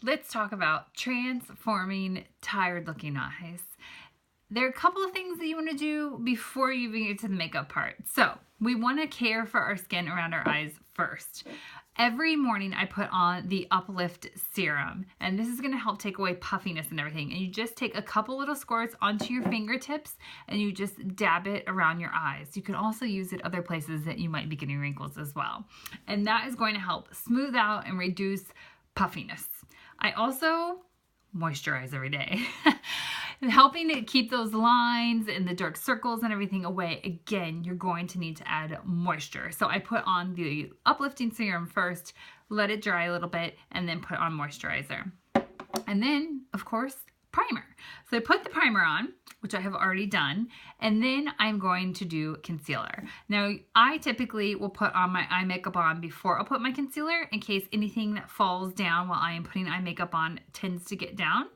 let's talk about transforming tired looking eyes. There are a couple of things that you want to do before you even get to the makeup part. So we want to care for our skin around our eyes first. Every morning I put on the Uplift Serum, and this is going to help take away puffiness and everything. And you just take a couple little squirts onto your fingertips and you just dab it around your eyes. You can also use it other places that you might be getting wrinkles as well. And that is going to help smooth out and reduce puffiness. I also moisturize every day. Helping to keep those lines and the dark circles and everything away. Again, you're going to need to add moisture. So I put on the uplifting serum first, let it dry a little bit, and then put on moisturizer. And then, of course, primer. So I put the primer on, which I have already done, and then I'm going to do concealer. Now, I typically will put on my eye makeup on before I'll put my concealer in case anything that falls down while I am putting eye makeup on tends to get down.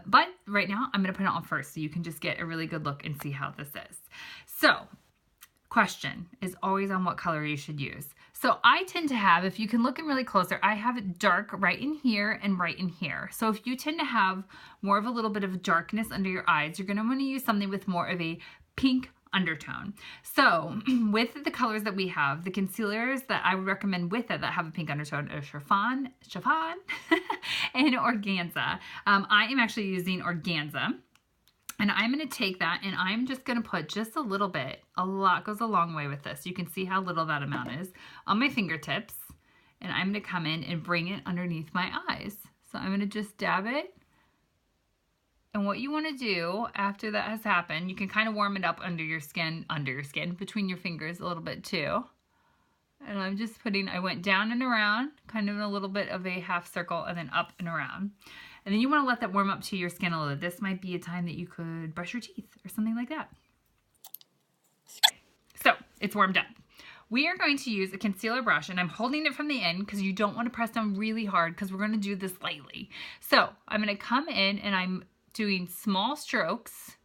But right now, I'm going to put it on first so you can just get a really good look and see how this is. So, question is always on what color you should use. So I tend to have, if you can look in really closer, I have it dark right in here and right in here. So if you tend to have more of a little bit of darkness under your eyes, you're going to want to use something with more of a pink undertone. So with the colors that we have, the concealers that I would recommend with it that have a pink undertone are Chiffon and Organza. I am actually using Organza. And I'm going to take that and I'm just going to put just a little bit, a lot goes a long way with this. You can see how little that amount is on my fingertips. And I'm going to come in and bring it underneath my eyes. So I'm going to just dab it. And what you want to do after that has happened, you can kind of warm it up under your skin, between your fingers a little bit too. And I'm just putting, I went down and around, kind of in a little bit of a half circle and then up and around. And then you want to let that warm up to your skin a little. This might be a time that you could brush your teeth or something like that. So it's warmed up. We are going to use a concealer brush and I'm holding it from the end because you don't want to press down really hard because we're going to do this lightly. So I'm going to come in and I'm doing small strokes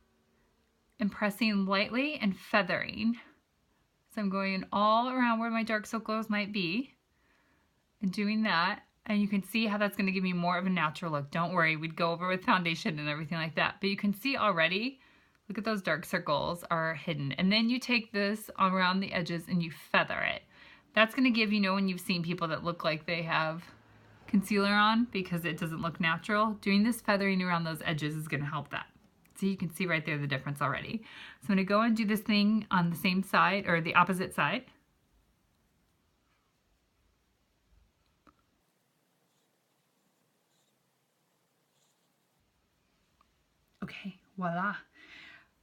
and pressing lightly and feathering. So I'm going all around where my dark circles might be and doing that. And you can see how that's going to give me more of a natural look. Don't worry, we'd go over with foundation and everything like that. But you can see already, look at those dark circles are hidden. And then you take this around the edges and you feather it. That's going to give, you know, when you've seen people that look like they have concealer on because it doesn't look natural, doing this feathering around those edges is going to help that. So you can see right there the difference already. So I'm going to go and do this thing on the same side or the opposite side. Okay, voila.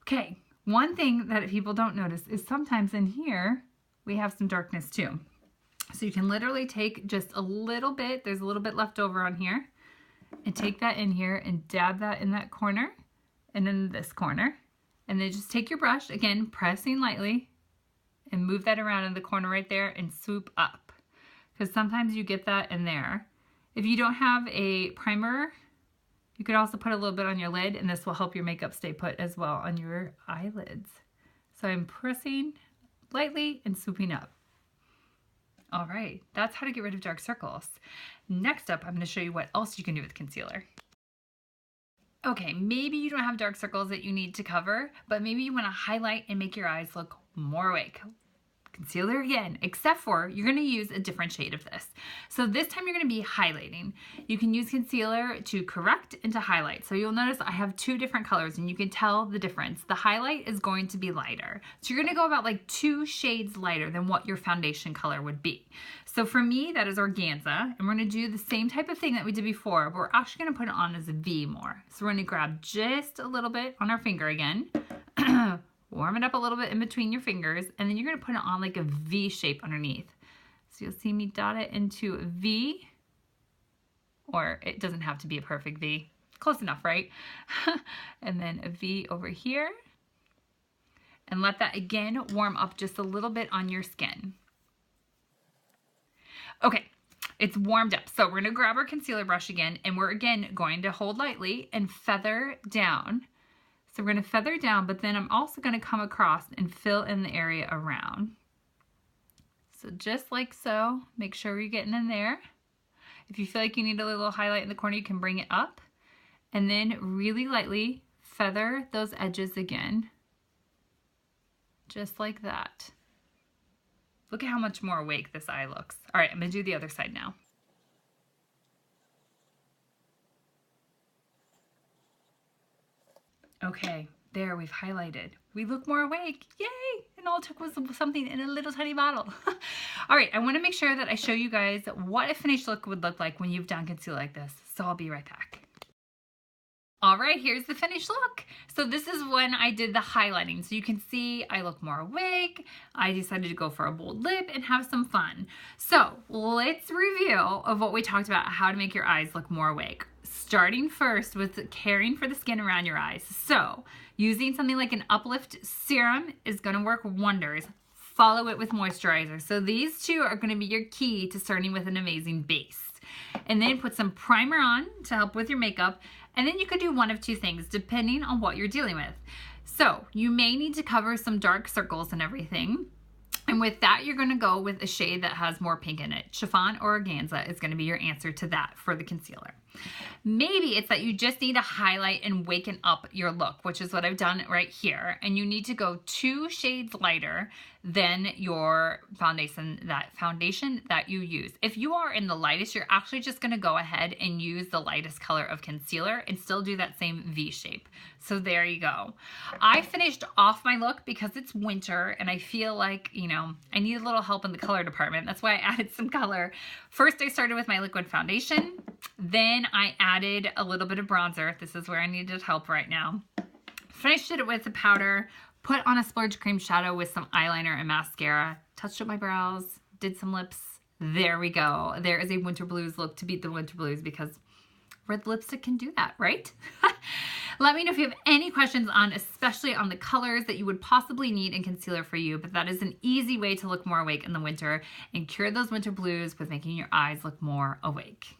Okay, one thing that people don't notice is sometimes in here, we have some darkness too. So you can literally take just a little bit, there's a little bit left over on here, and take that in here and dab that in that corner and in this corner. And then just take your brush, again, pressing lightly, and move that around in the corner right there and swoop up. Because sometimes you get that in there. If you don't have a primer, you could also put a little bit on your lid and this will help your makeup stay put as well on your eyelids. So I'm pressing lightly and swooping up. All right, that's how to get rid of dark circles. Next up, I'm going to show you what else you can do with concealer. Okay, maybe you don't have dark circles that you need to cover, but maybe you want to highlight and make your eyes look more awake. Concealer again, except for you're going to use a different shade of this. So this time you're going to be highlighting. You can use concealer to correct and to highlight. So you'll notice I have two different colors and you can tell the difference. The highlight is going to be lighter. So you're going to go about like 2 shades lighter than what your foundation color would be. So for me, that is Organza. And we're going to do the same type of thing that we did before, but we're actually going to put it on as a V more. So we're going to grab just a little bit on our finger again. Warm it up a little bit in between your fingers, and then you're going to put it on like a V shape underneath. So you'll see me dot it into a V, or it doesn't have to be a perfect V. Close enough, right? And then a V over here. And let that again warm up just a little bit on your skin. Okay, it's warmed up. So we're going to grab our concealer brush again, and we're again going to hold lightly and feather down. So we're going to feather down, but then I'm also going to come across and fill in the area around. So just like so, make sure you're getting in there. If you feel like you need a little highlight in the corner, you can bring it up. And then really lightly feather those edges again. Just like that. Look at how much more awake this eye looks. All right, I'm gonna do the other side now. Okay, there, we've highlighted. We look more awake, yay! And all it took was something in a little tiny bottle. All right, I wanna make sure that I show you guys what a finished look would look like when you've done concealer like this. So I'll be right back. All right, here's the finished look. So this is when I did the highlighting. So you can see I look more awake. I decided to go for a bold lip and have some fun. So let's review of what we talked about, how to make your eyes look more awake. Starting first with caring for the skin around your eyes. So using something like an Uplift serum is gonna work wonders. Follow it with moisturizer. So these two are gonna be your key to starting with an amazing base. And then put some primer on to help with your makeup. And then you could do one of two things depending on what you're dealing with. So you may need to cover some dark circles and everything. And with that, you're gonna go with a shade that has more pink in it. Chiffon or organza is gonna be your answer to that for the concealer. Maybe it's that you just need to highlight and waken up your look, which is what I've done right here. And you need to go 2 shades lighter than your foundation that you use. If you are in the lightest, you're actually just gonna go ahead and use the lightest color of concealer and still do that same V shape. So there you go. I finished off my look because it's winter and I feel like, you know, I need a little help in the color department. That's why I added some color. First, I started with my liquid foundation. Then I added a little bit of bronzer. This is where I needed help right now. Finished it with a powder, put on a splurge cream shadow with some eyeliner and mascara, touched up my brows, did some lips. There we go. There is a winter blues look to beat the winter blues because red lipstick can do that, right? Let me know if you have any questions on, especially on the colors that you would possibly need in concealer for you, but that is an easy way to look more awake in the winter and cure those winter blues with making your eyes look more awake.